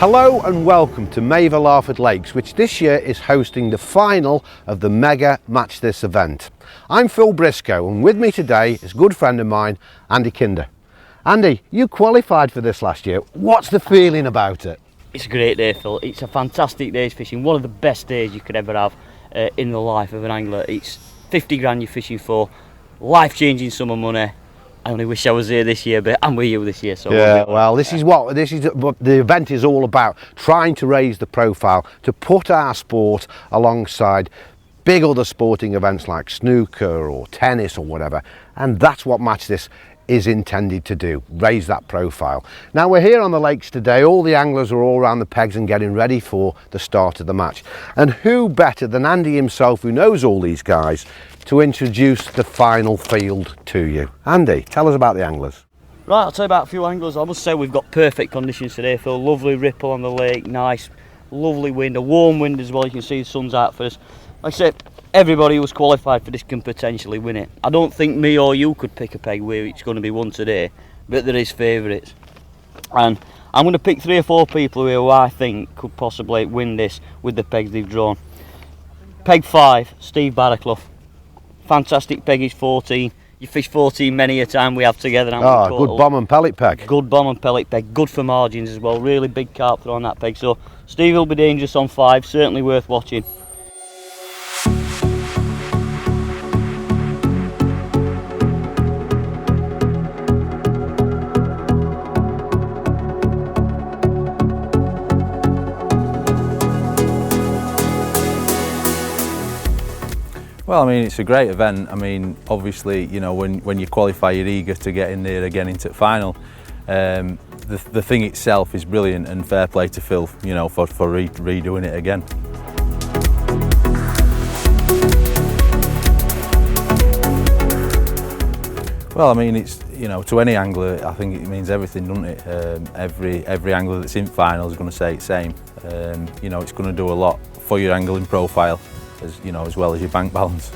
Hello and welcome to Maver Larford Lakes, which this year is hosting the final of the mega Match This event. I'm Phil Briscoe, and with me today is a good friend of mine, Andy Kinder. Andy, you qualified for this last year. What's the feeling about it? It's a great day, Phil. It's a fantastic day's fishing, one of the best days you could ever have in the life of an angler. It's 50 grand you're fishing for, life-changing sum of money. I only wish I was here this year, but I'm with you this year. So yeah, well, this is what the event is all about, trying to raise the profile, to put our sport alongside big other sporting events like snooker or tennis or whatever, and that's what Match This is intended to do, raise that profile. Now we're here on the lakes today, all the anglers are all around the pegs and getting ready for the start of the match. And who better than Andy himself, who knows all these guys, to introduce the final field to you. Andy, tell us about the anglers. Right, I'll tell you about a few anglers. I must say we've got perfect conditions today, Phil. Lovely ripple on the lake, nice, lovely wind, a warm wind as well. You can see the sun's out for us. Like I said, everybody who's qualified for this can potentially win it. I don't think me or you could pick a peg where it's going to be won today, but there is favourites. And I'm going to pick 3 or 4 people who I think could possibly win this with the pegs they've drawn. Peg 5, Steve Barraclough. Fantastic peg, he's 14. You fish 14 many a time we have together. Good bomb and pellet peg. Good bomb and pellet peg, good for margins as well. Really big carp throw on that peg. So Steve will be dangerous on 5, certainly worth watching. Well, I mean, it's a great event. I mean, obviously, you know, when you qualify, you're eager to get in there again into the final. The thing itself is brilliant, and fair play to Phil, you know, for redoing it again. Well, I mean, it's, you know, to any angler, I think it means everything, doesn't it? Every angler that's in final is going to say the same. You know, it's going to do a lot for your angling profile, as you know, as well as your bank balance.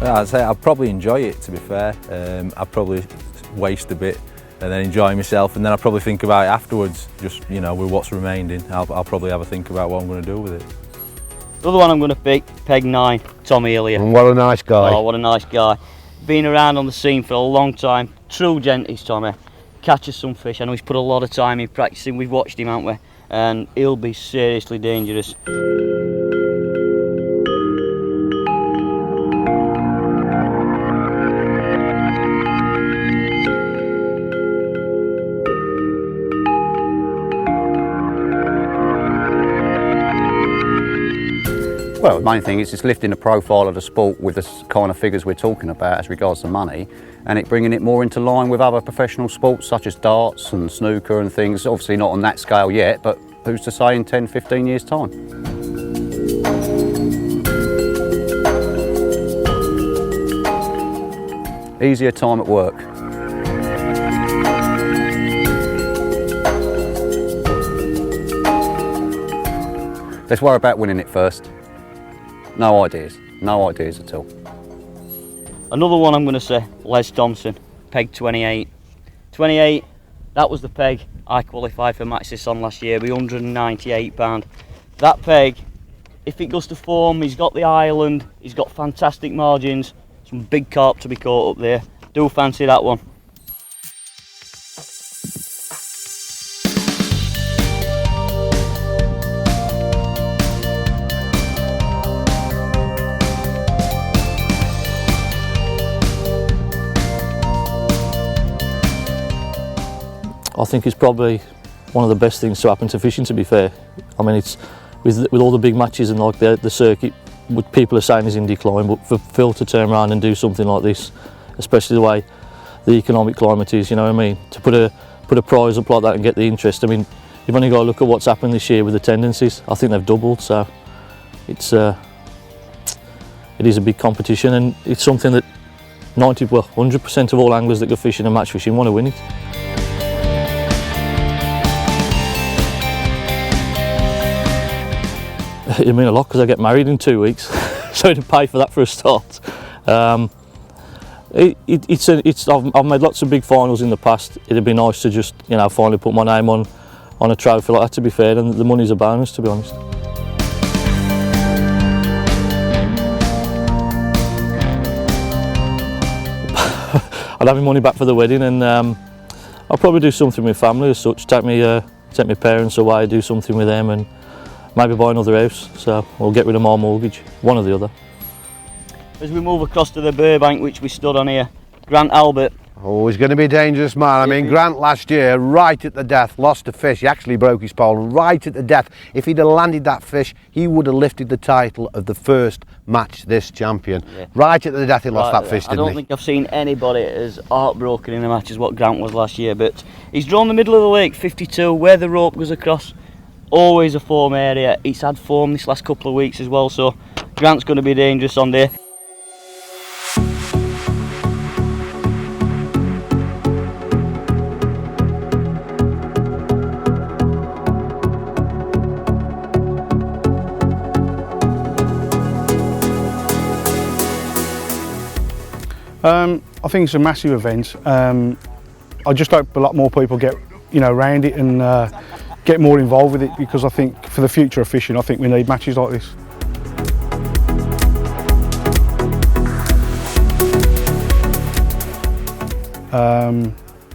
I'd say I'd probably enjoy it, to be fair. I'd probably waste a bit and then enjoy myself, and then I'll probably think about it afterwards, just, you know, with what's remaining. I'll probably have a think about what I'm going to do with it. The other one I'm going to pick, peg 9, Tommy Illier. And what a nice guy. Oh, what a nice guy. Been around on the scene for a long time. True gent is Tommy. Catches some fish. I know he's put a lot of time in practicing. We've watched him, haven't we? And he'll be seriously dangerous. Well, the main thing is just lifting the profile of the sport with the kind of figures we're talking about as regards to money, and it bringing it more into line with other professional sports such as darts and snooker and things. Obviously not on that scale yet, but who's to say in 10, 15 years' time? Easier time at work. Let's worry about winning it first. No ideas at all. Another one I'm going to say, Les Thompson, peg 28. 28, that was the peg I qualified for Match This on last year, with £198. That peg, if it goes to form, he's got the island, he's got fantastic margins, some big carp to be caught up there. Do fancy that one. I think it's probably one of the best things to happen to fishing, to be fair. I mean, it's with all the big matches and like the circuit, what people are saying is in decline, but for Phil to turn around and do something like this, especially the way the economic climate is, you know what I mean, to put a prize up like that and get the interest. I mean, you've only got to look at what's happened this year with the tendencies. I think they've doubled, so it is a big competition, and it's something that 100% of all anglers that go fishing and match fishing want to win it. It mean a lot because I get married in 2 weeks, so to pay for that for a start. I've made lots of big finals in the past. It'd be nice to just, you know, finally put my name on a trophy like that, to be fair, and the money's a bonus, to be honest. I'd have my money back for the wedding, and I'll probably do something with family as such. Take my parents away, do something with them, and maybe buy another house. So we'll get rid of my mortgage, one or the other. As we move across to the Burbank, which we stood on here, Grant Albert. Oh, he's going to be a dangerous man. I mean, Grant last year, right at the death, lost a fish. He actually broke his pole, and right at the death, if he'd have landed that fish, he would have lifted the title of the first match this champion. Yeah. Right at the death, he lost that fish, didn't he? I don't think I've seen anybody as heartbroken in a match as what Grant was last year, but he's drawn the middle of the lake, 52, where the rope goes across. Always a form area. He's had form this last couple of weeks as well, so Grant's going to be dangerous on there. I think it's a massive event. I just hope a lot more people get, you know, around it and get more involved with it, because I think for the future of fishing, I think we need matches like this.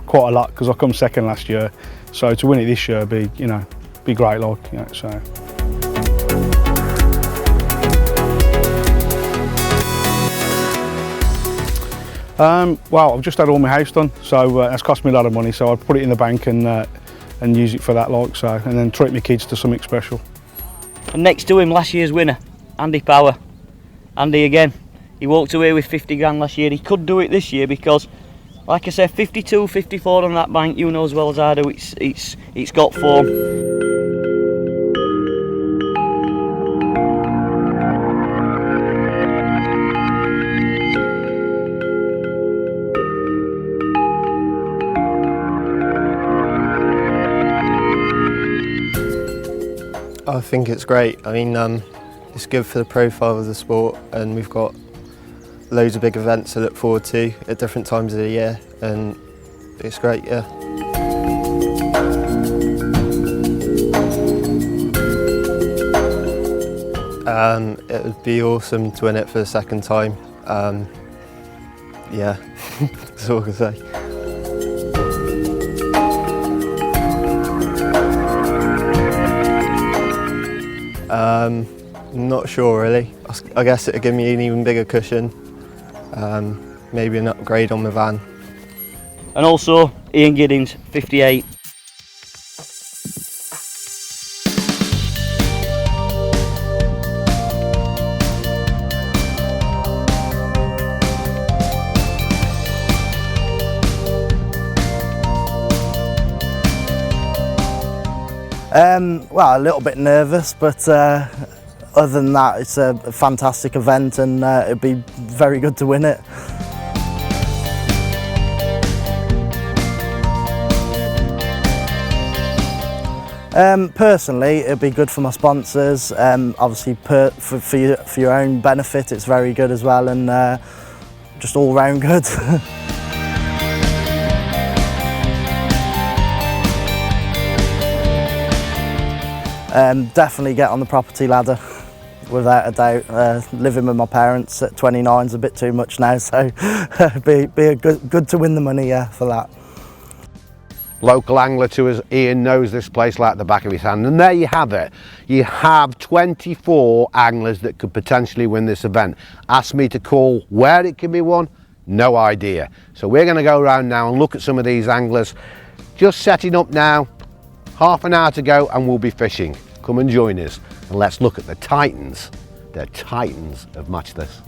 Quite a lot, because I come second last year, so to win it this year be great, like, you know, so. Well, I've just had all my house done, so that's cost me a lot of money, so I'd put it in the bank and use it for that, like, so, and then treat my kids to something special. And next to him, last year's winner, Andy Power. Andy again, he walked away with 50 grand last year. He could do it this year because, like I said, 52, 54 on that bank, you know as well as I do, it's got form. I think it's great. I mean, it's good for the profile of the sport, and we've got loads of big events to look forward to at different times of the year, and it's great, yeah. It would be awesome to win it for the second time. Yeah, that's all I can say. Not sure really. I guess it would give me an even bigger cushion, maybe an upgrade on my van. And also Ian Giddings, 58. Well, a little bit nervous, but other than that, it's a fantastic event, and it'd be very good to win it. Personally, it'd be good for my sponsors. Obviously, for your own benefit, it's very good as well, and just all round good. Definitely get on the property ladder, without a doubt. Living with my parents at 29 is a bit too much now, so be a good to win the money, yeah, for that. Local angler to us, Ian, knows this place like the back of his hand, and there you have it. You have 24 anglers that could potentially win this event. Ask me to call where it can be won, no idea. So we're going to go around now and look at some of these anglers. Just setting up now, half an hour to go and we'll be fishing. Come and join us and let's look at the titans. They're titans of Match This.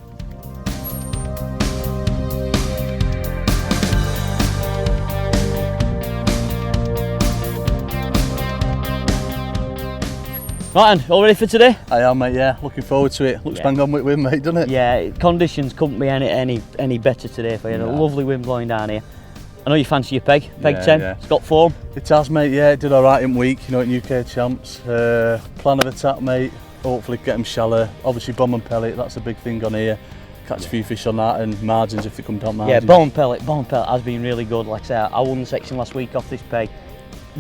Martin, all ready for today? I am, mate, yeah. Looking forward to it. Looks bang on with wind, mate, doesn't it? Yeah, conditions couldn't be any better today for you. A lovely wind blowing down here. I know you fancy your peg 10, It's got form. It has, mate, yeah, it did alright in week, you know, at UK Champs. Plan of attack, mate, hopefully get them shallow. Obviously bomb and pellet, that's a big thing on here. catch a few fish on that, and margins if they come down Yeah, margins. bone pellet has been really good. Like I say, I won the section last week off this peg.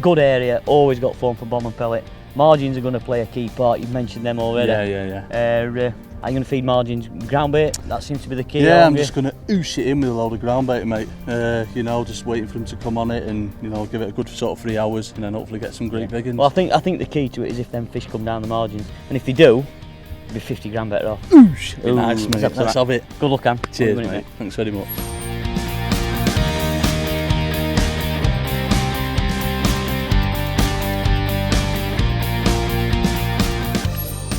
Good area, always got fun for bomb and pellet. Margins are going to play a key part, you've mentioned them already. Yeah. Are you going to feed margins ground bait? That seems to be the key. Yeah, I'm just going to oosh it in with a load of ground bait, mate. You know, just waiting for them to come on it and, you know, give it a good sort of 3 hours and then hopefully get some great big ones. Well, I think the key to it is if them fish come down the margins, and if they do, it'll be 50 grand better off. Oosh! Be nice, mate. Let's have it. Good luck, Cam. Cheers, mate. Thanks very much.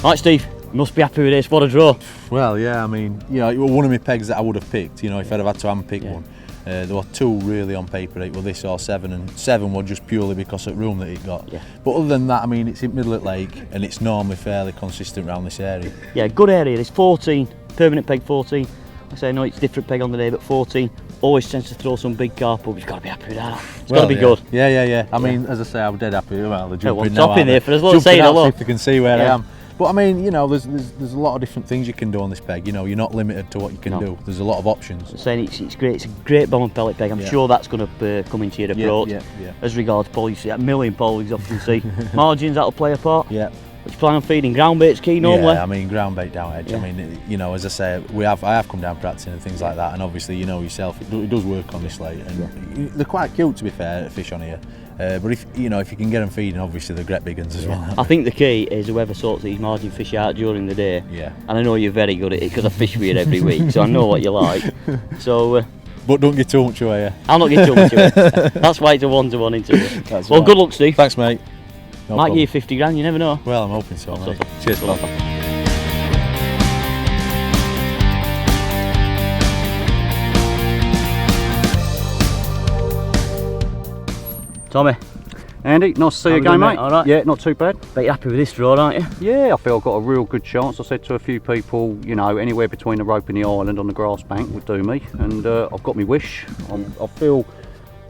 Right, Steve, you must be happy with this. What a draw. Well, yeah, I mean, you know, it was one of my pegs that I would have picked, you know, if I'd have had to handpick one. There were 2 really on paper, 8 were this or 7, and 7 were just purely because of room that it got. Yeah. But other than that, I mean, it's in middle of lake and it's normally fairly consistent around this area. Yeah, good area. There's 14, permanent peg 14. I say, no, it's different peg on the day, but 14 always tends to throw some big carp up. You've got to be happy with that. It's got to be good. Yeah. I mean, as I say, I'm dead happy. Well, they're jumping now. Top in there for us, let's say hello. See if they can see where I am. But I mean, you know, there's a lot of different things you can do on this peg. You know, you're not limited to what you can do. There's a lot of options. I'm saying it's great. It's a great bomb and pellet peg. I'm sure that's going to come into your approach. Yeah. As regards pole, you see a million poles often see. Margins, that'll play a part. Yeah. What you plan on feeding? Ground bait's key normally? Yeah, I mean, ground bait down edge. I mean, you know, as I say, I have come down practicing and things like that, and obviously, you know yourself, it does work on this lake, and they're quite cute, to be fair, fish on here. But if you can get them feeding, obviously they're great big ones as well. I think the key is whoever sorts these margin fish out during the day. Yeah. And I know you're very good at it because I fish with you every week, so I know what you like. So. But don't get too much away. I'll not get too much away. That's why it's a 1-to-1 interview. Well, good luck, Steve. Thanks, mate. Might give you 50 grand, you never know. Well, I'm hoping so, mate. Cheers, pal. Tommy. Andy, nice to see you again, mate. All right. Yeah, not too bad. Bet you're happy with this draw, aren't you? Yeah, I feel I've got a real good chance. I said to a few people, you know, anywhere between the rope and the island on the grass bank would do me, and I've got my wish. I feel,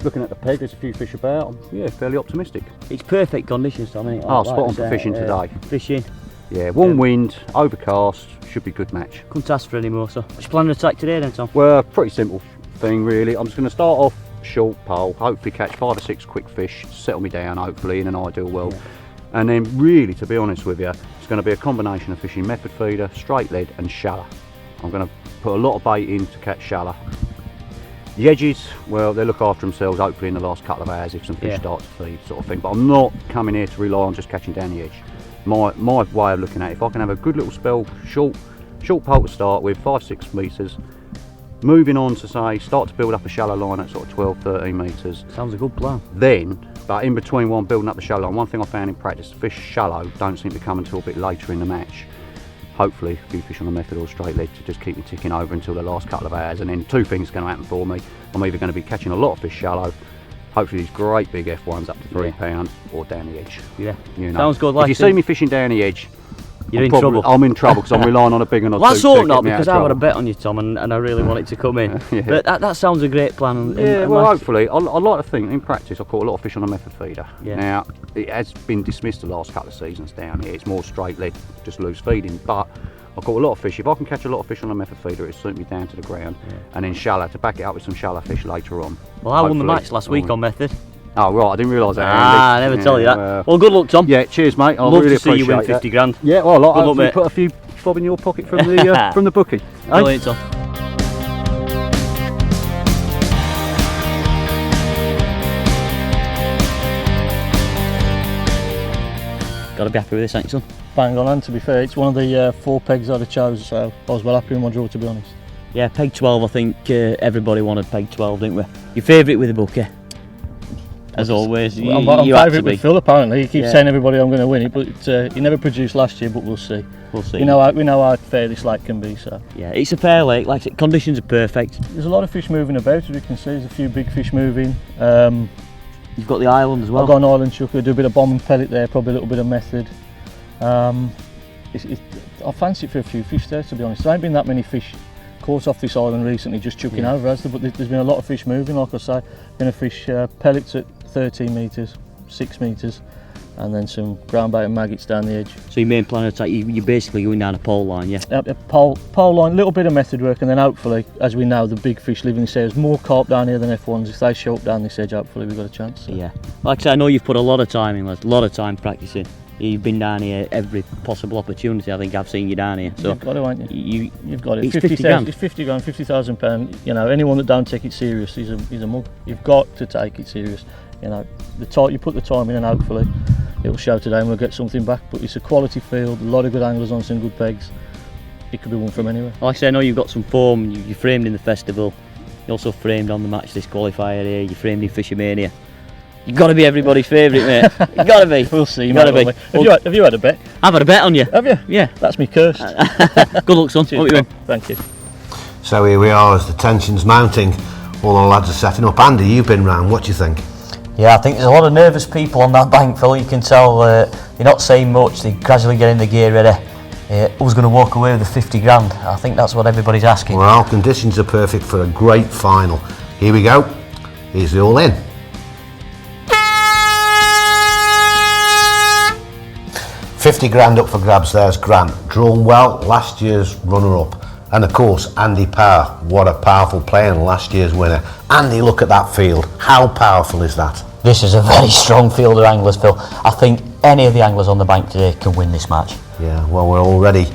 looking at the peg, there's a few fish about. I'm fairly optimistic. It's perfect conditions, Tommy. Spot on for fishing today. Fishing. Yeah, warm wind, overcast, should be a good match. Couldn't ask for any more. So, what's your plan of attack today then, Tom? Well, pretty simple thing really. I'm just going to start off short pole, hopefully catch 5 or 6 quick fish, settle me down hopefully in an ideal world. And then really, to be honest with you, it's going to be a combination of fishing method feeder, straight lead and shallow. I'm going to put a lot of bait in to catch shallow. The edges, well, they look after themselves hopefully in the last couple of hours if some fish start to feed, sort of thing. But I'm not coming here to rely on just catching down the edge. My way of looking at it, if I can have a good little spell, short pole to start with, 5-6 metres, moving on to say, start to build up a shallow line at sort of 12-13 metres. Sounds a good plan. Then, but in between while I'm building up the shallow line, one thing I found in practice, fish shallow don't seem to come until a bit later in the match. Hopefully a few fish on the method or straight lead to just keep me ticking over until the last couple of hours, and then 2 things are going to happen for me. I'm either going to be catching a lot of fish shallow, hopefully these great big F1s up to £3, or down the edge. Yeah, you know. Sounds good. Like if you see me fishing down the edge, you're in trouble. I'm in trouble because I'm relying on a big one or two. Let's hope not, because I would have bet on you, Tom, and I really want it to come in. But that sounds a great plan. And well, hopefully. I like to think, in practice, I've caught a lot of fish on a method feeder. Yeah. Now, it has been dismissed the last couple of seasons down here. It's more straight lead, just loose feeding. But I've caught a lot of fish. If I can catch a lot of fish on a method feeder, it'll suit me down to the ground. And then shallow, to back it up with some shallow fish later on. Well, I won the match last week on method. Oh right, I didn't realise that. I never tell you that. Well, good luck, Tom. Yeah, cheers, mate. I love really to see you win 50 that. grand. Yeah, well, good luck, mate. Put a few bob in your pocket from the from the bookie. Brilliant, Tom. Got to be happy with this, ain't you, son? Bang on, and to be fair, it's one of the 4 pegs I'd have chosen, so I was well happy with my draw, to be honest. Yeah, peg 12, I think everybody wanted peg 12, didn't we? Your favourite with the bookie? As always, I'm favourite with Phil, apparently. He keeps saying everybody I'm going to win it, but he never produced last year, but we'll see. We'll see. We know how fair this lake can be, so. Yeah, it's a fair lake, like I said, conditions are perfect. There's a lot of fish moving about, as we can see. There's a few big fish moving. You've got the island as well. I've got an island chucker, do a bit of bomb and pellet there, probably a little bit of method. I fancy it for a few fish there, to be honest. There ain't been that many fish caught off this island recently, just chucking over, has there? But there's been a lot of fish moving, like I say. Going to fish pellets at 13 metres, 6 metres. and then some ground bait and maggots down the edge. So your main plan of attack, you're basically going down a pole line, yeah? A pole line, little bit of method work, and then hopefully, as we know, the big fish live in this area. There's more carp down here than F1s. If they show up down this edge, hopefully we've got a chance. So. Yeah. Like I said, I know you've put a lot of time in, Les, a lot of time practicing. You've been down here every possible opportunity. I think I've seen you down here. So you've got to, haven't you? You've got it. It's 50 grand. It's 50 grand, £50,000. You know, anyone that don't take it serious is a mug. You've got to take it serious. You know, you put the time in, and hopefully it'll show today, and we'll get something back. But it's a quality field, a lot of good anglers on some good pegs. It could be one from anywhere. Like I say, I know you've got some form. You framed in the festival. You also framed on the match this qualifier here. You framed in Fishermania. You've got to be everybody's favourite, mate. You've got to be. We'll see, You've mate. got to be. Have you had a bet? I've had a bet on you. Have you? Yeah. That's me cursed. Good luck, son. What you doing? Thank you. So here we are as the tension's mounting. All the lads are setting up. Andy, you've been round. What do you think? Yeah, I think there's a lot of nervous people on that bank, Phil. You can tell they're not saying much. They're gradually getting the gear ready. Who's going to walk away with the 50 grand? I think that's what everybody's asking. Well, conditions are perfect for a great final. Here we go. Here's the all in. 50 grand up for grabs. There's Grant, drawn well, last year's runner-up, and of course Andy Power. What a powerful player and last year's winner. Andy, look at that field. How powerful is that? This is a very strong field of anglers, Phil. I think any of the anglers on the bank today can win this match. Yeah, well, we're already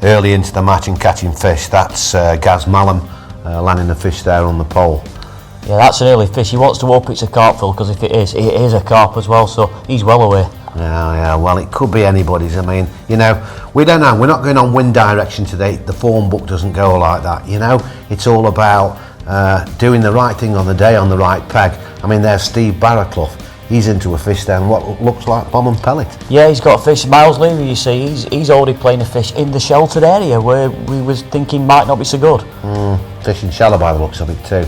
early into the match and catching fish. That's Gaz Mallam landing the fish there on the pole. Yeah, that's an early fish. He wants to hope it's a carp, Phil, because if it is a carp as well, so he's well away. Yeah, well, it could be anybody's. I mean, you know, we don't know. We're not going on wind direction today. The form book doesn't go like that, you know. It's all about doing the right thing on the day on the right peg. I mean, there's Steve Barraclough. He's into a fish then, what looks like bomb and pellet. Yeah, he's got a fish. Miles Levy, you see, he's already playing a fish in the sheltered area where we was thinking might not be so good. Fishing shallow by the looks of it too.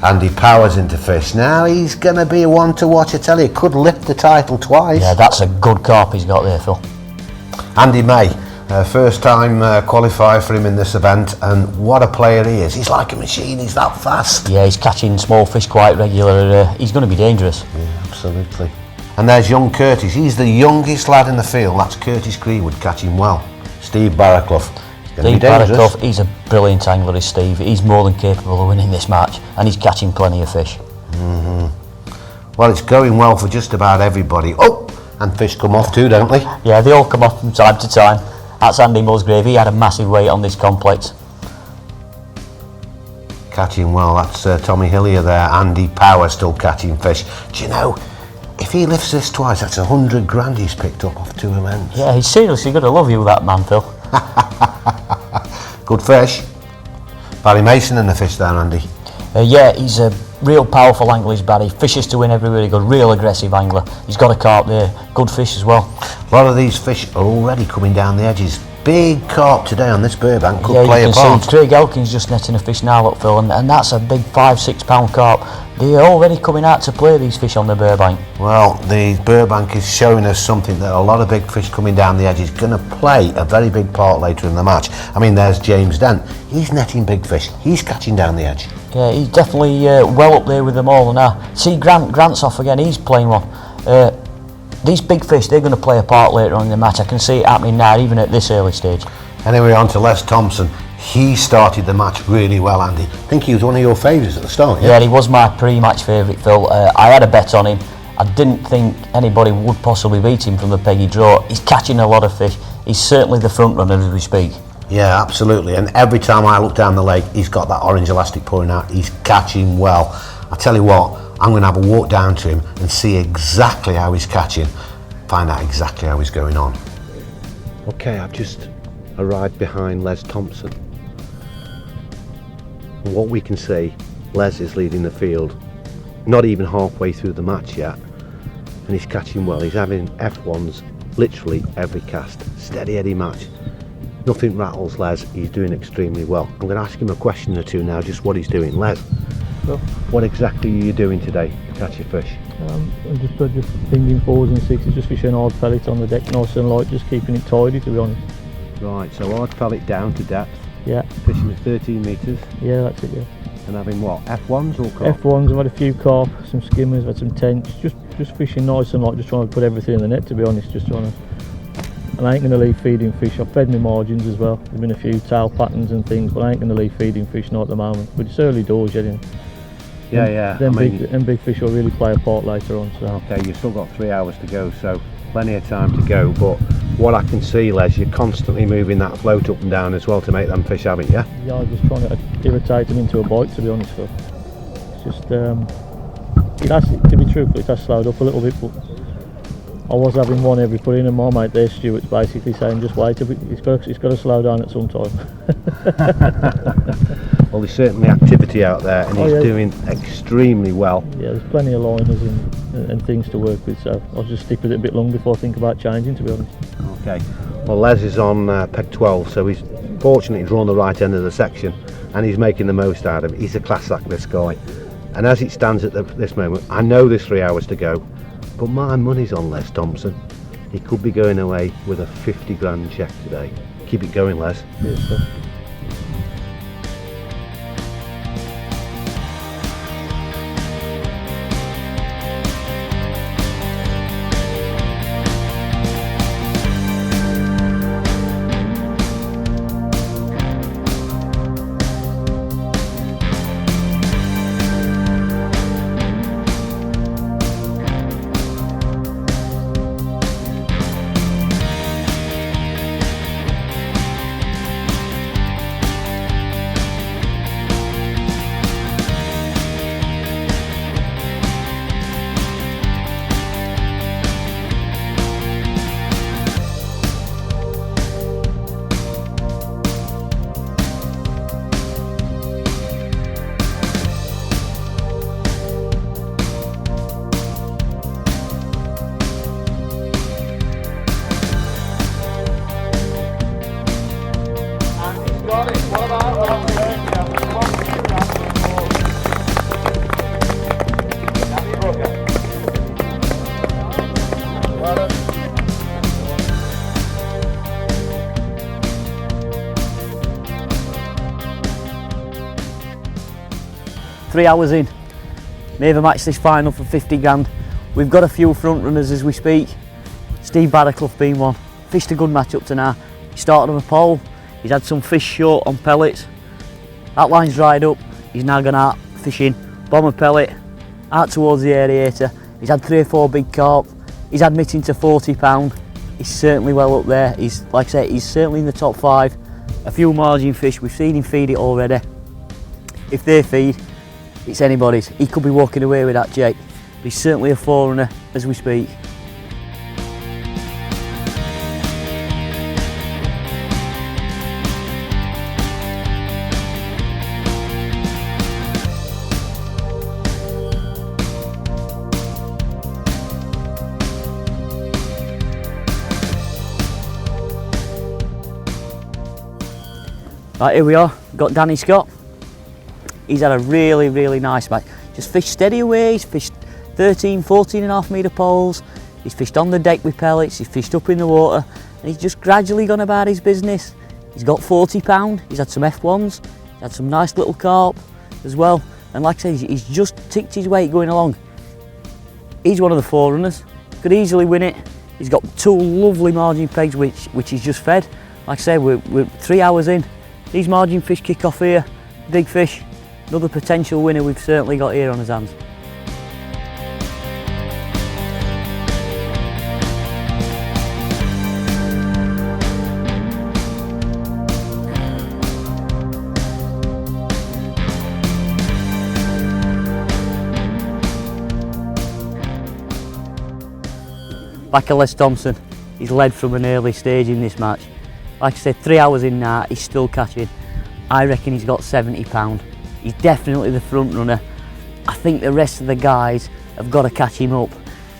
Andy Powers into fish. Now he's going to be one to watch, I tell you. Could lift the title twice. Yeah, that's a good carp he's got there, Phil. Andy May, first time qualifier for him in this event, and what a player he is. He's like a machine, he's that fast. Yeah, he's catching small fish quite regular. He's going to be dangerous. Yeah, absolutely. And there's young Curtis. He's the youngest lad in the field. That's Curtis Creewood catching well. Steve Barraclough. Steve Barraclough, he's a brilliant angler, is Steve. He's more than capable of winning this match, and he's catching plenty of fish. Well, it's going well for just about everybody. Oh, and fish come off too, don't they? Yeah, they all come off from time to time. That's Andy Musgrave. He had a massive weight on this complex. Catching well, that's Tommy Hillier there. Andy Power still catching fish. Do you know, if he lifts this twice, that's 100 grand he's picked up off 2 events. Yeah, he's seriously going to love you, that man, Phil. Good fish. Barry Mason in the fish there, Andy. Yeah, he's a real powerful angler, is Barry. Fishes to win everywhere he goes. Real aggressive angler. He's got a carp there. Good fish as well. A lot of these fish are already coming down the edges. Big carp today on this burbank could yeah, play a part. See, Craig Elkins just netting a fish now, look, Phil, and that's a big 5-6 pound carp. They're already coming out to play these fish on the burbank. Well, the burbank is showing us something that a lot of big fish coming down the edge is going to play a very big part later in the match. I mean, there's James Dent. He's netting big fish. He's catching down the edge. Yeah, he's definitely well up there with them all now. See, Grant's off again. He's playing one. These big fish, they're going to play a part later on in the match. I can see it happening now, even at this early stage. Anyway, on to Les Thompson. He started the match really well, Andy. I think he was one of your favourites at the start, yeah? Yeah, he was my pre-match favourite, Phil. I had a bet on him. I didn't think anybody would possibly beat him from the peggy draw. He's catching a lot of fish. He's certainly the front runner as we speak. Yeah, absolutely. And every time I look down the lake, he's got that orange elastic pouring out. He's catching well. I tell you what, I'm going to have a walk down to him and see exactly how he's catching. Find out exactly how he's going on. Okay, I've just arrived behind Les Thompson. And what we can see, Les is leading the field. Not even halfway through the match yet. And he's catching well. He's having F1s literally every cast. Steady Eddie match. Nothing rattles Les. He's doing extremely well. I'm going to ask him a question or two now, just what he's doing. Les, Well, what exactly are you doing today to catch your fish? I'm just pinging forwards and sixes, just fishing hard pellet on the deck, nice and light, just keeping it tidy, to be honest. Right, so hard pellet down to depth. Yeah. Fishing at 13 metres. Yeah, that's it, yeah. And having what, F1s or carp? F1s, I've had a few carp, some skimmers, I've had some tench, just fishing nice and like just trying to put everything in the net, to be honest, just trying to. And I ain't going to leave feeding fish. I've fed my margins as well. There's been a few tail patterns and things, but I ain't going to leave feeding fish not at the moment. But it's early doors yet. Yeah. Them big fish will really play a part later on. So. Okay, you've still got 3 hours to go, so plenty of time to go. But what I can see, Les, you're constantly moving that float up and down as well to make them fish, haven't you? Yeah, I'm just trying to irritate them into a bite, to be honest. So it's just, it has, to be truthful, it has slowed up a little bit, but I was having one every put in, and my mate there, Stuart's basically saying just wait a bit, it's got to slow down at some time. Well, there's certainly activity out there, and he's yeah. doing extremely well. Yeah, there's plenty of liners and things to work with, so I'll just stick with it a bit longer before I think about changing, to be honest. Okay, well, Les is on peg 12, so he's fortunately drawn the right end of the section, and he's making the most out of it. He's a class act, this guy. And as it stands at this moment, I know there's 3 hours to go, but my money's on Les Thompson. He could be going away with a 50 grand cheque today. Keep it going, Les. Yes, sir. Three hours in, Maver matched this final for 50 grand. We've got a few front runners as we speak. Steve Barraclough being one. Fished a good match up to now. He started on a pole. He's had some fish short on pellets. That line's dried up. He's now gone out fishing bomber pellet out towards the aerator. He's had 3 or 4 big carp. He's admitting to £40. He's certainly well up there. He's, like I say, he's certainly in the top 5. A few margin fish. We've seen him feed it already. If they feed, it's anybody's. He could be walking away with that, Jake. But he's certainly a forerunner as we speak. Right, here we are, got Danny Scott. He's had a really nice match. Just fished steady away, he's fished 13, 14.5 metre poles, he's fished on the deck with pellets, he's fished up in the water, and he's just gradually gone about his business. He's got £40, he's had some F1s, he's had some nice little carp as well, and like I say, he's just ticked his weight going along. He's one of the forerunners, could easily win it. He's got 2 lovely margin pegs which he's just fed. Like I say, we're 3 hours in. These margin fish kick off here, big fish. Another potential winner we've certainly got here on his hands. Back at Les Thompson, he's led from an early stage in this match. Like I said, 3 hours in now, he's still catching. I reckon he's got £70. He's definitely the front runner. I think the rest of the guys have got to catch him up.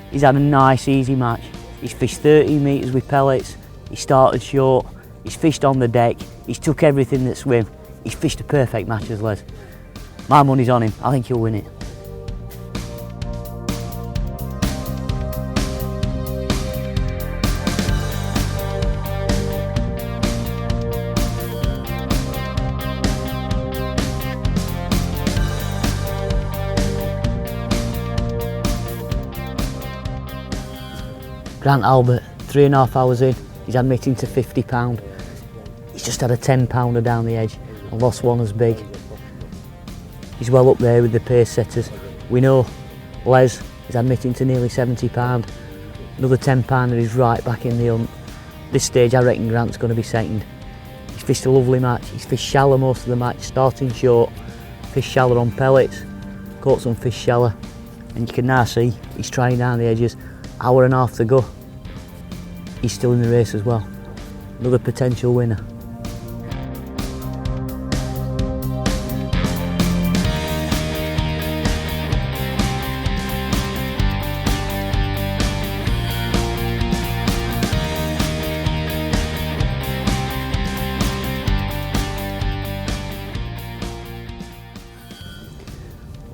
He's had a nice, easy match. He's fished 13 metres with pellets. He started short. He's fished on the deck. He's took everything that swim. He's fished a perfect match as Les. My money's on him. I think he'll win it. Grant Albert, 3.5 hours in, he's admitting to £50. He's just had a £10-pounder down the edge and lost one as big. He's well up there with the pace setters. We know Les is admitting to nearly £70. Another £10-pounder is right back in the hunt. This stage I reckon Grant's going to be second. He's fished a lovely match. He's fished shallow most of the match, starting short, fished shallow on pellets, caught some fish shallow, and you can now see he's trying down the edges. Hour and a half to go. He's still in the race as well. Another potential winner.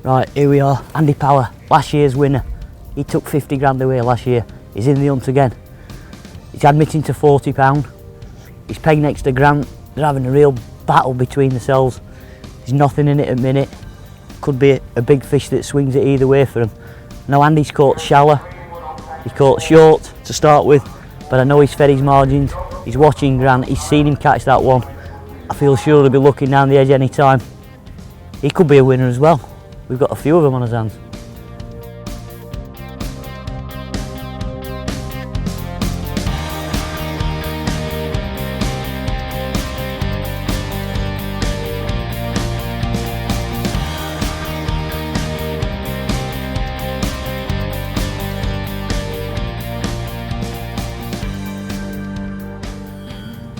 Right, here we are, Andy Power, last year's winner. He took 50 grand away last year. He's in the hunt again. He's admitting to £40. He's pegged next to Grant. They're having a real battle between themselves. There's nothing in it at the minute. Could be a big fish that swings it either way for him. Now Andy's caught shallow. He caught short to start with, but I know he's fed his margins. He's watching Grant, he's seen him catch that one. I feel sure he'll be looking down the edge any time. He could be a winner as well. We've got a few of them on his hands.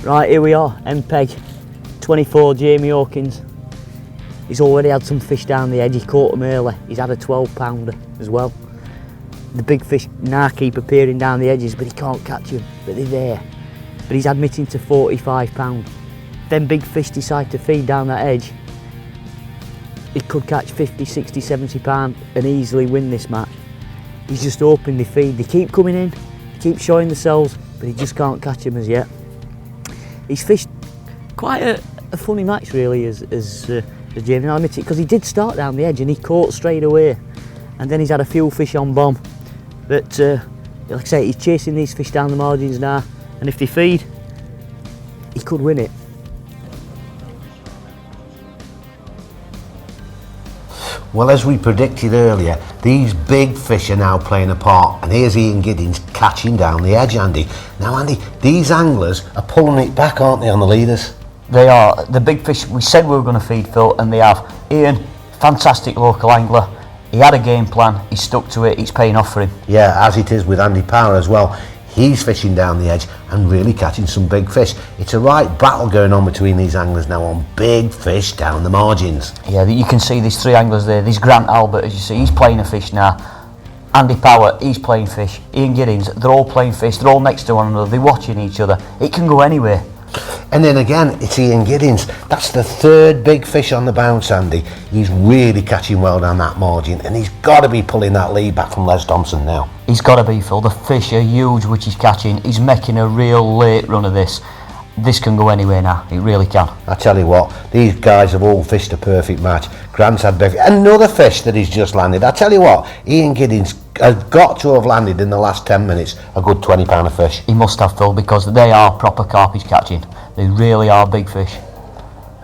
Right, here we are, MPEG 24, Jamie Hawkins. He's already had some fish down the edge, he caught them early. He's had a 12-pounder as well. The big fish now keep appearing down the edges, but he can't catch them, but they're there. But he's admitting to £45. Then big fish decide to feed down that edge. He could catch 50, 60, 70 pound and easily win this match. He's just hoping they feed. They keep coming in, they keep showing themselves, but he just can't catch them as yet. He's fished quite a funny match really as Jamie, I'll admit it, because he did start down the edge and he caught straight away, and then he's had a few fish on bomb. But like I say, he's chasing these fish down the margins now, and if they feed, he could win it. Well, as we predicted earlier, these big fish are now playing a part, and here's Ian Giddings catching down the edge, Andy. Now, Andy, these anglers are pulling it back, aren't they, on the leaders? They are. The big fish, we said we were going to feed, Phil, and they have. Ian, fantastic local angler. He had a game plan, he stuck to it, it's paying off for him. Yeah, as it is with Andy Power as well. He's fishing down the edge and really catching some big fish. It's a right battle going on between these anglers now on big fish down the margins. Yeah, you can see these three anglers there. There's Grant Albert, as you see, he's playing a fish now. Andy Power, he's playing fish. Ian Giddings, they're all playing fish, they're all next to one another, they're watching each other. It can go anywhere. And then again, it's Ian Giddings. That's the third big fish on the bounce, Andy. He's really catching well down that margin, and he's got to be pulling that lead back from Les Thompson now. He's got to be, Phil. The fish are huge, which he's catching. He's making a real late run of this. This can go anywhere now. It really can. I tell you what, these guys have all fished a perfect match. Grant's had big, another fish that he's just landed. I tell you what, Ian Giddings has got to have landed in the last 10 minutes a good 20-pounder fish. He must have, Phil, because they are proper carp he's catching. They really are big fish.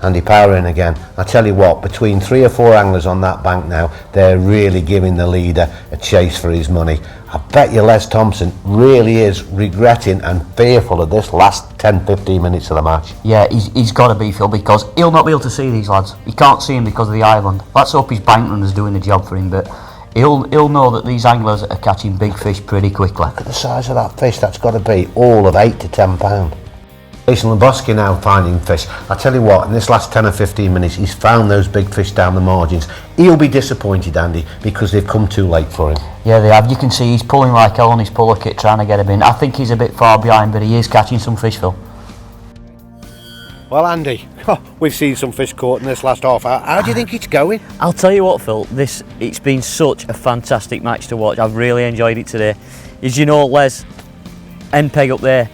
Andy Power in again. I tell you what, between 3 or 4 anglers on that bank now, they're really giving the leader a chase for his money. I bet you Les Thompson really is regretting and fearful of this last 10-15 minutes of the match. Yeah, he's got to be, Phil, because he'll not be able to see these lads. He can't see them because of the island. Let's hope his bank runner's doing the job for him, but he'll know that these anglers are catching big fish pretty quickly. Look at the size of that fish. That's got to be all of 8 to 10 pound. Jason Lebowski now finding fish. I tell you what, in this last 10 or 15 minutes, he's found those big fish down the margins. He'll be disappointed, Andy, because they've come too late for him. Yeah, they have. You can see he's pulling like hell on his puller kit trying to get him in. I think he's a bit far behind, but he is catching some fish, Phil. Well, Andy, we've seen some fish caught in this last half hour. How do you think it's going? I'll tell you what, Phil, it's been such a fantastic match to watch. I've really enjoyed it today. As you know, Les, MPEG up there,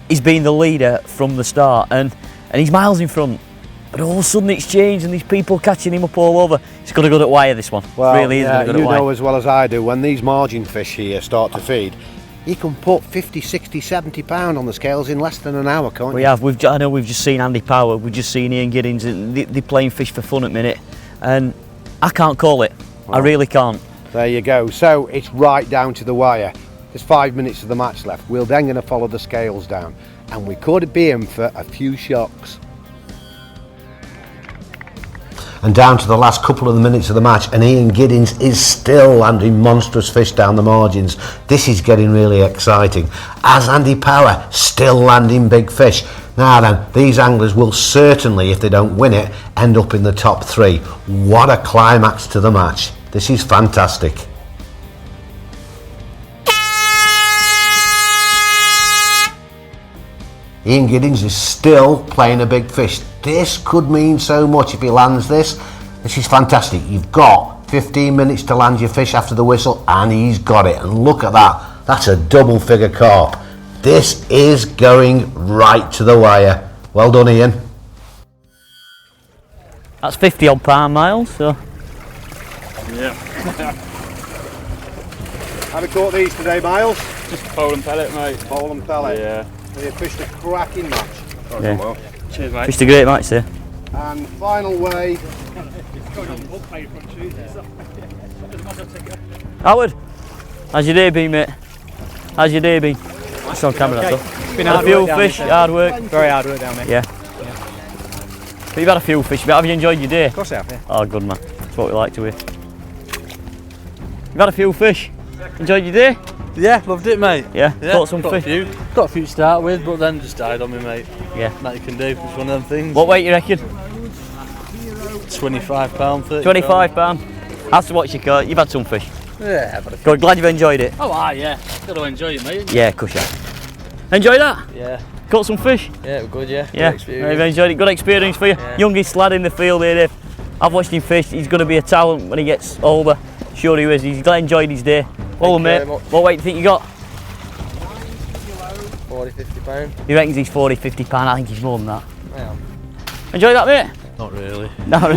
he's been the leader from the start and he's miles in front, but all of a sudden it's changed and these people catching him up all over. It's got a good at wire, this one. Well, really is yeah, good you at wire. know as well as I do, when these margin fish here start to feed, You can put 50, 60, 70 pound on the scales in less than an hour, can't you? We have. I know we've just seen Andy Power, we've just seen Ian Giddings, and they're playing fish for fun at the minute, and I can't call it. Well, I really can't. There you go. So it's right down to the wire. There's 5 minutes of the match left. We're then going to follow the scales down, and we could be in for a few shocks. And down to the last couple of the minutes of the match, and Ian Giddings is still landing monstrous fish down the margins. This is getting really exciting. As Andy Power still landing big fish. Now then, these anglers will certainly, if they don't win it, end up in the top 3. What a climax to the match. This is fantastic. Ian Giddings is still playing a big fish. This could mean so much if he lands this. This is fantastic. You've got 15 minutes to land your fish after the whistle, and he's got it. And look at that. That's a double figure carp. This is going right to the wire. Well done, Ian. That's 50 odd pound, Miles, so. Yeah. Have you caught these today, Miles? Just pole and pellet, mate. Pole and pellet. Yeah. You fished a cracking match. Yeah. Well. Cheers, mate. Fished a great match there. And final way. Howard, how's your day been, mate? How's your day been? It's on camera, that's all. It's been had hard a few work down fish, there. hard work. Very hard work down there. Yeah. But you've had a few fish, but have you enjoyed your day? Of course I have, yeah. Oh, good man. That's what we like to hear. You've had a few fish. Enjoyed your day? Yeah, loved it, mate. Yeah, caught some fish. Got a few to start with, but then just died on me, mate. Yeah. That you can do. It's one of them things. What weight you reckon? £25, £30. £25. That's what you caught. You've had some fish. Yeah, but Good, glad you've enjoyed it. oh, yeah. Got to enjoy it, mate. Yeah, of course you have. Enjoy that? Yeah. Caught some fish? Yeah, it was good, yeah. Yeah. Good experience. You've enjoyed it. Good experience for you. Yeah. Youngest lad in the field here, Dave. I've watched him fish. He's going to be a talent when he gets older. Sure he is. He's enjoyed his day. Well, mate. What weight do you think you got? 40, £50. He reckons he's 40, £50. I think he's more than that. Yeah. Enjoy that, mate? Not really. No,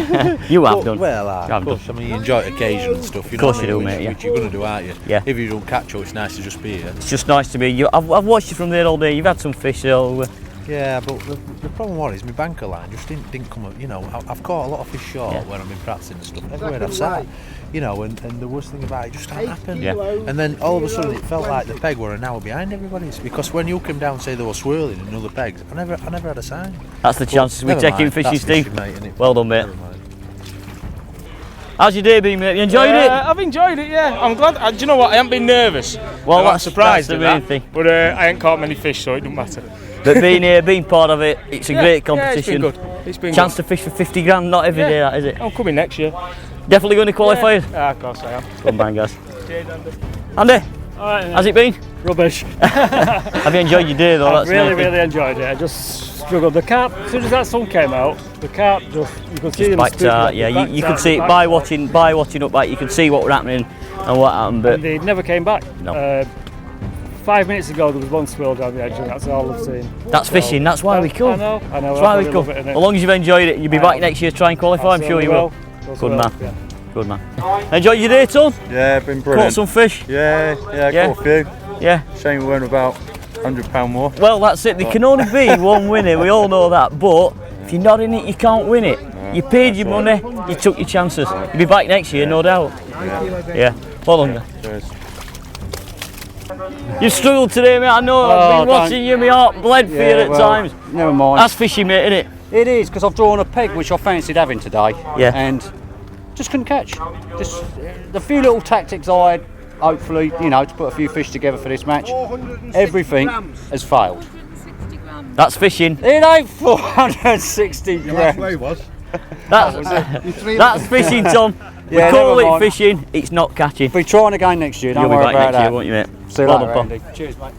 you have done. Well, You have of course, I mean, you enjoy it occasionally and stuff, you know. Of course what I you do, mean? mate, yeah. Which you're going to do, aren't you? Yeah. If you don't catch it, it's nice to just be here. It's just nice to be you. I've watched you from there all day. You've had some fish, so. Yeah, but the problem was my banker line just didn't come up. You know, I've caught a lot of fish short when I've been practicing and stuff. Everywhere I've sat, you know, and the worst thing about it just hadn't happened. Yeah. And then all of a sudden it felt like the peg were an hour behind everybody. It's because when you came down and say they were swirling in other pegs, I never had a sign. That's the chances we never take in mind, fishing, that's Steve. fishing, mate, innit? Well done, mate. How's your day been, mate? You enjoyed it? I've enjoyed it, yeah. I'm glad. Do you know what? I haven't been nervous. Well, I'm surprised that's the at main that. thing. But I ain't caught many fish, so it doesn't matter. But being here, being part of it, it's a great competition. Yeah, it's been good. It's been Chance to fish for 50 grand, not every day, that is it? I'm coming next year. Definitely going to qualify it? Yeah, of course I am. Good man, guys. Cheers, Andy. Andy, Alright, how's it been? Rubbish. Have you enjoyed your day though? I've That's the main thing. really enjoyed it. I just struggled. The carp, as soon as that sun came out, the carp just, you could see them Backed out, yeah. You could see it by watching up back. You could see what was happening and what happened, but And they never came back. No. 5 minutes ago there was one swirl down the edge and that's all I've seen. that's fishing. That's why we come. I know. That's why we I come. love it, As innit? long as you've enjoyed it, you'll be back next year to try and qualify. I'm sure you will. Good man. Yeah. Good man. Enjoy your day, Tom. Yeah, been Caught brilliant. some fish. Yeah, Yeah. caught a few. Yeah. Shame we weren't about £100 more. Well, that's it. There can only be one winner. We all know that. But if you're not in it, you can't win it. You paid your money. You took your chances. You'll be back next year, no doubt. Yeah. Well done. Cheers. You struggled today, mate. I know. I've been watching you. My heart bled for you at times. Never mind. That's fishing, mate, isn't it? It is, because I've drawn a peg which I fancied having today. Yeah. And just couldn't catch. Just the few little tactics I had, hopefully, you know, to put a few fish together for this match, everything has failed. That's fishing. It ain't 460 grams. That's fishing, Tom. We Yeah, call never it mind. fishing. It's not catching. Be trying again next year, don't You'll be worry back about next that. year, won't you, mate? See you Well later, done, Andy. Cheers, mate.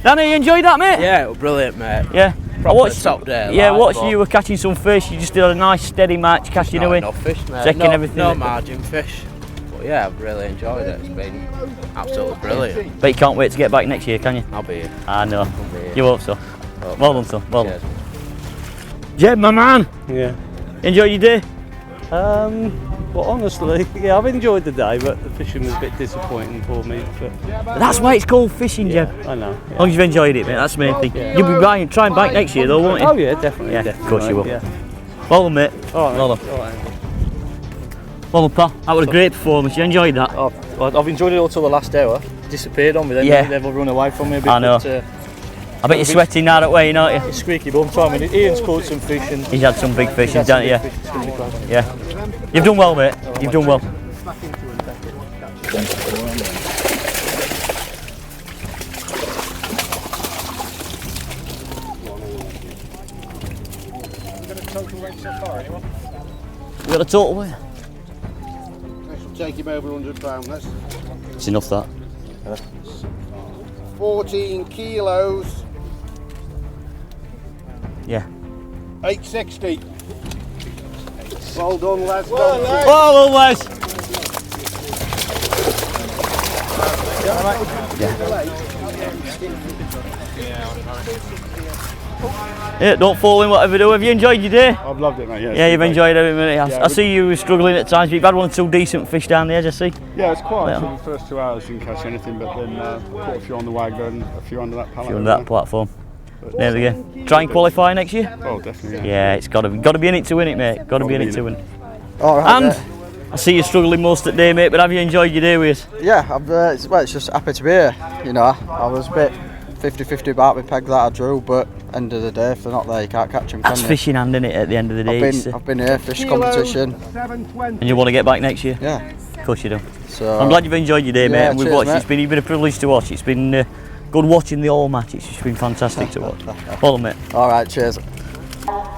Danny, you enjoyed that, mate? Yeah, it was brilliant, mate. Yeah. I watched, top day. yeah, watching you were catching some fish. You just did a nice steady match, casting Not away, enough fish, mate. checking everything. No margin fish. But yeah, I've really enjoyed it. It's been absolutely brilliant. But you can't wait to get back next year, can you? I'll be here. I know. I'll be here. You hope so. Well done, son. Well done. Cheers. Jeb, my man. Yeah. Enjoy your day. But honestly, yeah, I've enjoyed the day, but the fishing was a bit disappointing for me. But That's why it's called fishing, Jeb. I know. As long as you've enjoyed it, mate, that's the main thing. You'll be trying back next year though, won't you? Oh yeah, definitely. Yeah, definitely, of course you will. Yeah. Well done, mate. All right. Well done. All right. Well done, pal. That was a great performance. You enjoyed that? I've enjoyed it all till the last hour. Disappeared on me then. Yeah. They've all run away from me a bit. I know. But, I bet you're sweating now that way, aren't you? it's squeaky bum time. And Ian's caught some fish. And He's had some big fish, he's had hasn't he? some Yeah. big fish. It's going to be close. Yeah. You've done well, mate. You've done well. You got a total, will you? This will take him over £100. That's It's enough that. 14 kilos, Yeah. 860. Well done, lads. Well done, Les. Yeah, don't fall in whatever you do. Have you enjoyed your day? I've loved it, mate. Yeah, you've enjoyed every minute. I see you were struggling at times, but you've had 1 or 2 decent fish down the edge, I see. Yeah, it's quiet. So the first 2 hours didn't catch anything, but then caught a few on the wagger and a few under that pallet. You're on that platform. There we go. Try and qualify next year? Oh, definitely. Yeah, it's got to be in it to win it, mate. Got to be in it to win it. All right. And I see you struggling most of the day, mate, but have you enjoyed your day with us? Yeah, it's just happy to be here. You know, I was a bit 50-50 about my peg that I drew, but end of the day, if they're not there, you can't catch them. That's fishing hand, innit, at the end of the day. I've been here, fish competition. And you want to get back next year? Yeah. Of course you do. So, I'm glad you've enjoyed your day, mate. yeah, And we've cheers, watched. mate. It's been a privilege to watch. It's been good watching the all match. It's just been fantastic to watch. Well done, mate. All right, cheers.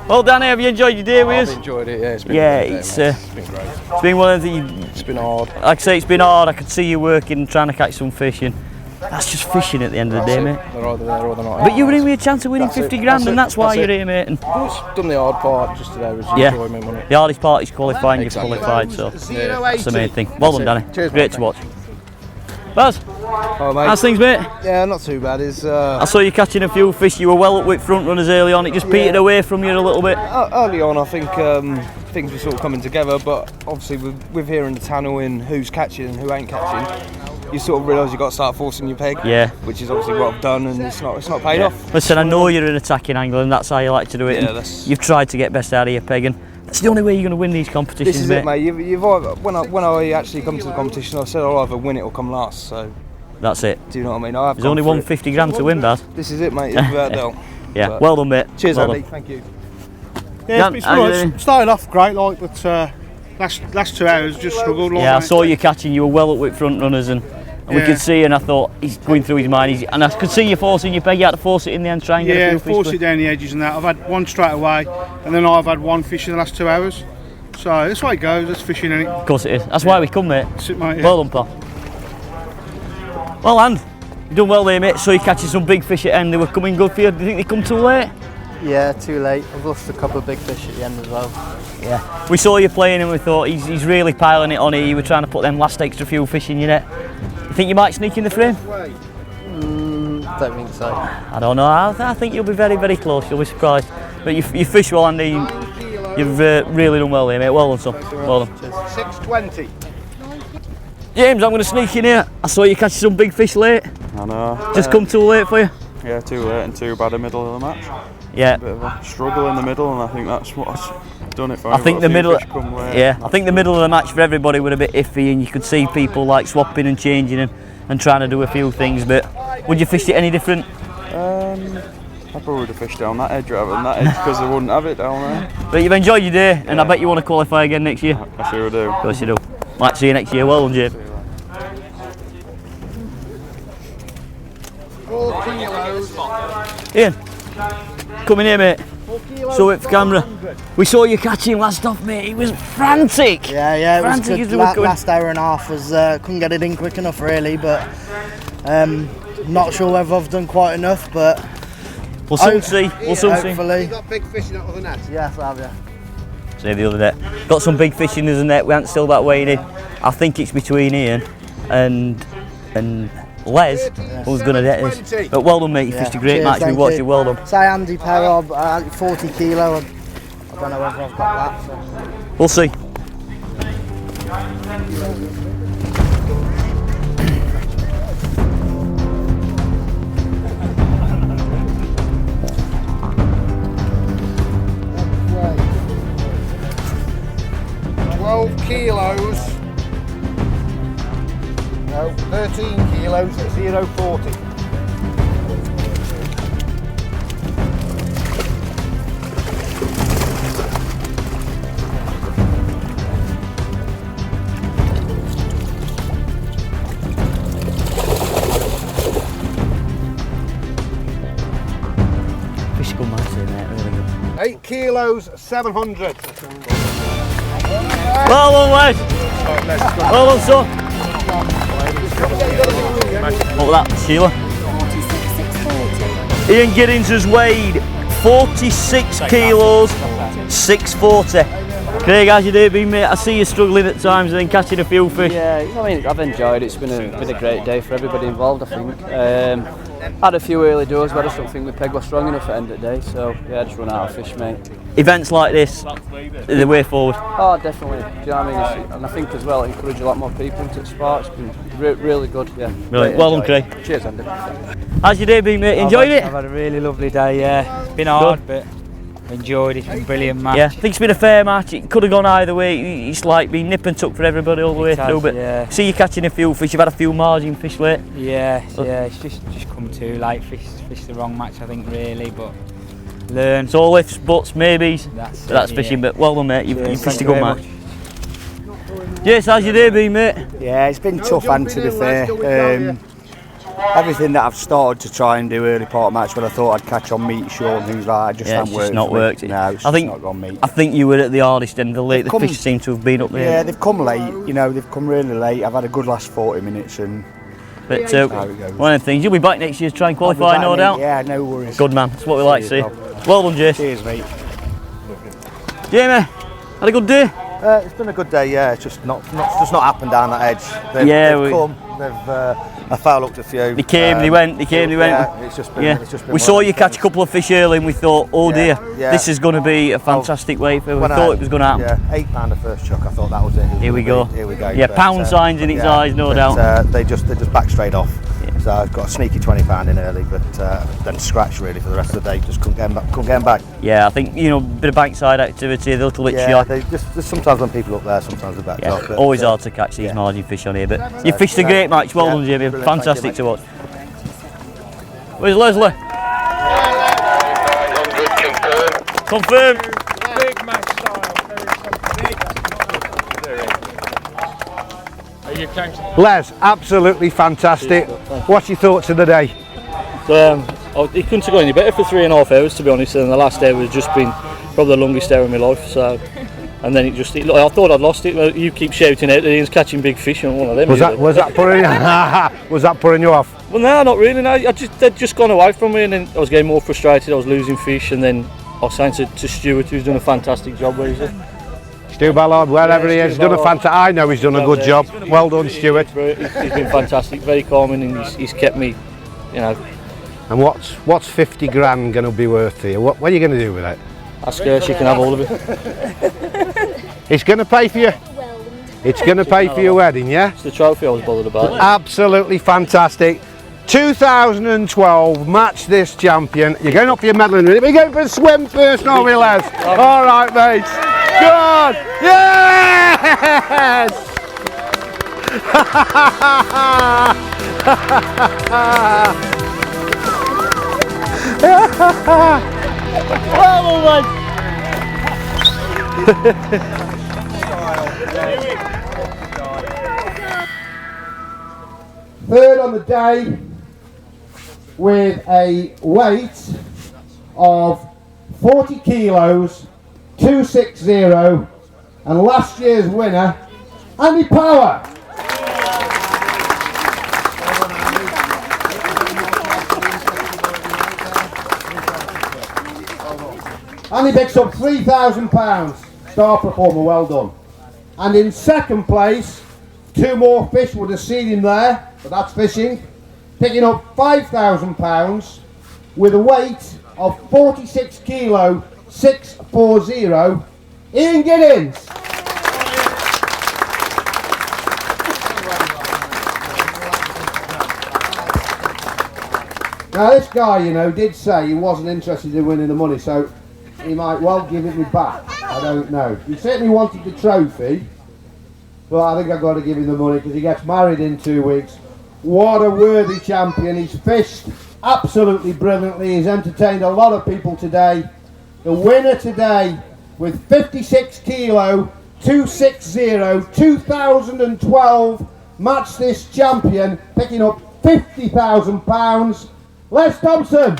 Well, Danny, have you enjoyed your day with us? I've enjoyed it. Yeah, it's been Yeah, a good day, it's mate. It's been great. It's been one of the. It's been hard. Like I say, it's been hard. I could see you working and trying to catch some fish, and that's just fishing at the end of the day, mate. They're either there or they're not. But you were in with a chance of winning That's it, 50 grand, that's and it, that's why that's you're it. here, mate. And I've done the hard part just today, was yeah, enjoyment, wasn't it? the hardest part is qualifying. Exactly. You've qualified, so Yeah. that's the main thing. Well done, Danny. Cheers, Great mate. to watch. Buzz, Oh, mate. how's things, mate? Yeah, not too bad. It's I saw you catching a few fish. You were well up with front runners early on. It just petered away from you a little bit. early on, I think things were sort of coming together, but obviously with hearing the channel in who's catching and who ain't catching, you sort of realise you've got to start forcing your peg. Yeah. Which is obviously what I've done, and it's not paid off. Listen, I know you're an attacking angler, and that's how you like to do it. Yeah, and that's- you've tried to get best out of your peg, and that's the only way you're going to win these competitions, This is mate. it, mate. You've either, when I actually come to the competition, I said I'll either win it or come last. So That's it. do you know what I mean? I have There's gone only for one it. 50 grand to win, Baz. This is it, mate. It's without doubt. Yeah, But- well done, mate. Cheers, well Andy. done. Thank you. Yeah, Dan, it's how you good. doing? Started off great, like, but last 2 hours just struggled. Like, Yeah, I mate. saw you catching. You were well up with front runners, and we Yeah. could see. And I thought he's going through his mind. And I could see you forcing your peg. You had to force it in the end, try and get a Yeah, few fish. force but- it down the edges and that. I've had one straight away, and then I've had one fish in the last 2 hours. So that's why it goes. That's fishing, ain't it? Of course it is. That's why we come, mate. That's it, mate. Yeah. Well done, pal. Well, and you've done well there, mate. So you're catching some big fish at end. They were coming good for you. Do you think they come too late? Yeah, too late. I've lost a couple of big fish at the end as well. Yeah. We saw you playing, and we thought he's really piling it on here. You were trying to put them last extra few fish in your net. You think you might sneak in the frame? Don't think so. I don't know. I think you'll be very, very close. You'll be surprised. But you fish well, Andy. You've really done well there, mate. Well done, son. Well done. 620. James, I'm going to sneak in here. I saw you catch some big fish late. I know. Just come too late for you. Yeah, too late and too bad in the middle of the match. Yeah. A bit of a struggle in the middle, and I think that's what's done it for me. I think But a the few middle, fish come late. yeah, I think the middle of the match for everybody were a bit iffy, and you could see people like swapping and changing and trying to do a few things. But would you fish it any different? I probably would have fished down that edge rather than that edge because they wouldn't have it down there. But you've enjoyed your day, and I bet you want to qualify again next year. I sure do. Of course you do. Might see you next year. Well done, James. 4 kilos. Ian, come in here, mate. Show it for camera. We saw you catching last off, mate. He was frantic. Yeah, it was Frantic as good. they were going. Last hour and a half was couldn't get it in quick enough, really. But not sure whether I've done quite enough. But we'll soon see. We'll soon see. hopefully. You got big fish in that other net? Yes, I have. Yeah. Say the other net. Got some big fish in the net. We aren't still that way in. I think it's between Ian and Les who's going to get us. But well done, mate. You fished a great Cheers, match. We thank watched you. it. Well done. Say Andy Perrob, 40 kilo. I don't know whether I've got that. So. We'll see. Kilos. No, 13 kilos at 0.40. Fish good match there, mate, really good. 8 kilos, 700. Well done, Wes. Well done, son. What was that, Sheila? 46,640. Ian Giddings has weighed 46 kilos, 640. Craig, how's your day been, mate? I see you struggling at times and then catching a few fish. Yeah, I mean, I've enjoyed it. It's been a great day for everybody involved, I think. Had a few early doors, but I just don't think my peg was strong enough at the end of the day, so yeah, I just run out of fish, mate. Events like this are the way forward. Oh, definitely. Do you know what I mean? And I think as well, it encourages a lot more people into the sport. It's been really good, yeah. Really. Well done, Craig. Cheers, Andy. How's your day been, mate? Enjoyed it? I've had a really lovely day, yeah. It's been hard, but enjoyed it. It's been a brilliant match. Yeah, I think it's been a fair match. It could have gone either way. It's like been nip and tuck for everybody all the way through. But yeah. See you catching a few fish. You've had a few margin fish late. Yeah, it's just come too late. Fish the wrong match, I think, really. But learn. It's all ifs, buts, maybes. That's it, fishing. yeah. But well done, mate. You've fished a good match. much. Jace, how's your day been, mate? Yeah, it's been tough, and to be fair. Everything that I've started to try and do early part of match when I thought I'd catch on meat, short and things like that, just hasn't worked. It's not worked. No, it's just not gone meat. I think you were at the hardest end of the late. The fish seem to have been up there. Yeah, they've come late. You know, they've come really late. I've had a good last 40 minutes, and but one of the things, you'll be back next year to try and qualify, no doubt. Yeah, no worries. Good man. That's what we like to see. Well done, Jace. Cheers, mate. Jamie, had a good day. It's been a good day, yeah. It's just not happened down that edge. They've come. I foul looked a few. They came, they went. Yeah, it's just been. We saw you catch a couple of fish early, and we thought, oh dear, this is going to be a fantastic way for. We thought it was going to happen. Yeah, £8 the first chuck. I thought that was it. Here we go. Yeah, But, pound signs in its eyes, no doubt. They just back straight off. So I've got a sneaky £20 in early, but then scratch really for the rest of the day. Just couldn't get them back. Yeah, I think a bit of bankside activity, a little bit Yeah, shy. there's sometimes when people up there, sometimes they're back off. Always hard to catch these margin fish on here, but you fished a great match. Well done, Jamie. Fantastic to watch. Where's Leslie? Confirm. Big match style. Are you counting? Les, absolutely fantastic. What's your thoughts of the day? It couldn't have gone any better for 3.5 hours, to be honest, and the last day was just been probably the longest hour of my life. So, and then I thought I'd lost it. You keep shouting out that Ian's catching big fish on one of them. Was that putting you off? Well, no, not really. No, they'd just gone away from me, and then I was getting more frustrated. I was losing fish, and then I was saying to Stuart, who's done a fantastic job. Where is he? Stu Ballard, wherever he is, he's done a fantastic. I know he's done a good job. Well done, Stuart. He's been fantastic, very calming, and he's kept me, And what's 50 grand going to be worth to you? What are you going to do with it? Ask her, she can have all of it. It's going to pay for you. It's going to pay for your wedding, yeah? It's the trophy I was bothered about. Absolutely fantastic. 2012 Match This champion. You're going up for your medal in a minute. We're going for a swim first, aren't we, Les? All right, mate. Good. Yes! Third on the day with a weight of 40 kilos, 260, and last year's winner, Andy Power. Andy picks up £3,000, star performer, well done. And in second place, two more fish would have seen him there, but that's fishing, picking up £5,000 with a weight of 46 kilo, 640, Ian Giddings. Now this guy, you know, did say he wasn't interested in winning the money, so he might well give it me back. I don't know. He certainly wanted the trophy, but I think I've got to give him the money because he gets married in 2 weeks. What a worthy champion. He's fished absolutely brilliantly. He's entertained a lot of people today. The winner today with 56 kilo, 260, 2012 Match This champion, picking up £50,000. Les Thompson.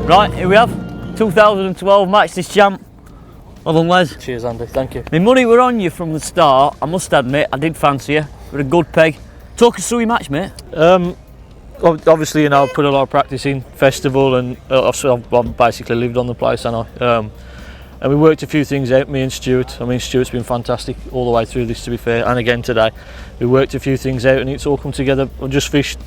Right, here we have 2012 Match This champ. Well done, Les. Cheers, Andy. Thank you. My money were on you from the start. I must admit, I did fancy you. You're a good peg. Talk us through your match, mate. Obviously, you know, I've put a lot of practice in festival, and I've basically lived on the place, and and we worked a few things out, me and Stuart. I mean, Stuart's been fantastic all the way through this, to be fair, and again today. We worked a few things out, and it's all come together. I've just fished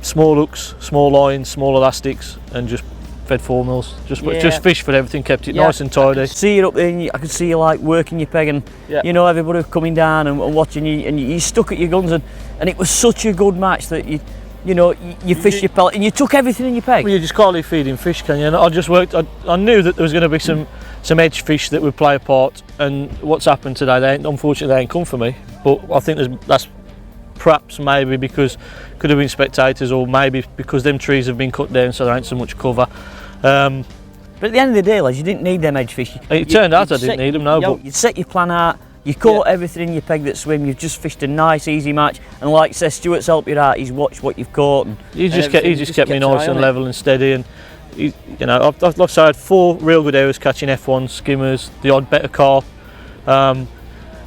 small hooks, small lines, small elastics, and just fed 4 mils. Just fish for everything, kept it nice and tidy. I could see you up there, and I could see you like working your peg, and you know, everybody was coming down and watching you, and you stuck at your guns, and it was such a good match that you fished your pellet and you took everything in your peg. Well, you just can't leave feeding fish, can you? And I just worked. I knew that there was going to be some edge fish that would play a part, and what's happened today, unfortunately they ain't come for me. But I think that's perhaps maybe because could have been spectators, or maybe because them trees have been cut down so there ain't so much cover. But at the end of the day, Les, you didn't need them edge fish. It turned out I didn't need them, no. But you set your plan out, you caught everything in your peg that swim, you've just fished a nice easy match, and like I said, Stuart's helped you out, he's watched what you've caught. And he just kept me nice and level and steady, and you know, I've had 4 real good hours catching F1 skimmers, the odd better carp, and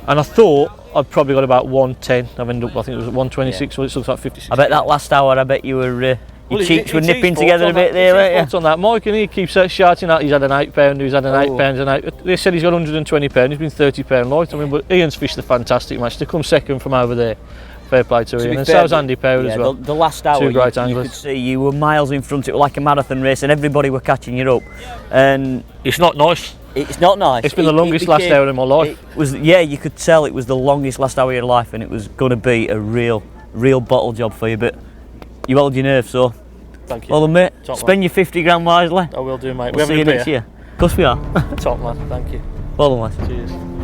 I thought I'd probably got about 110. I've ended up, I think it was 126, well, it looks like 56. I bet that last hour, I bet you were your cheeks were nipping together a bit there, weren't you? On that, Mike, and he keeps shouting out he's had an 8 pounder, he's had an 8 pounder, and 8. They said he's got 120 pound, he's been 30 pound light. I mean, but Ian's fished a fantastic match to come second from over there. Fair play to Ian, and so's Andy Powell as well. The last hour, 2 great anglers. You could see you were miles in front. It was like a marathon race, and everybody were catching you up. And it's not nice. It's not nice. It's been the longest last hour in my life. It was, yeah, you could tell it was the longest last hour of your life, and it was going to be a real bottle job for you. But you held your nerve, so. Thank you. Well done, mate. Top Spend man. your 50 grand wisely. I will do, mate. We'll see you next year. Of course we are. Top man, thank you. Well done, mate. Cheers.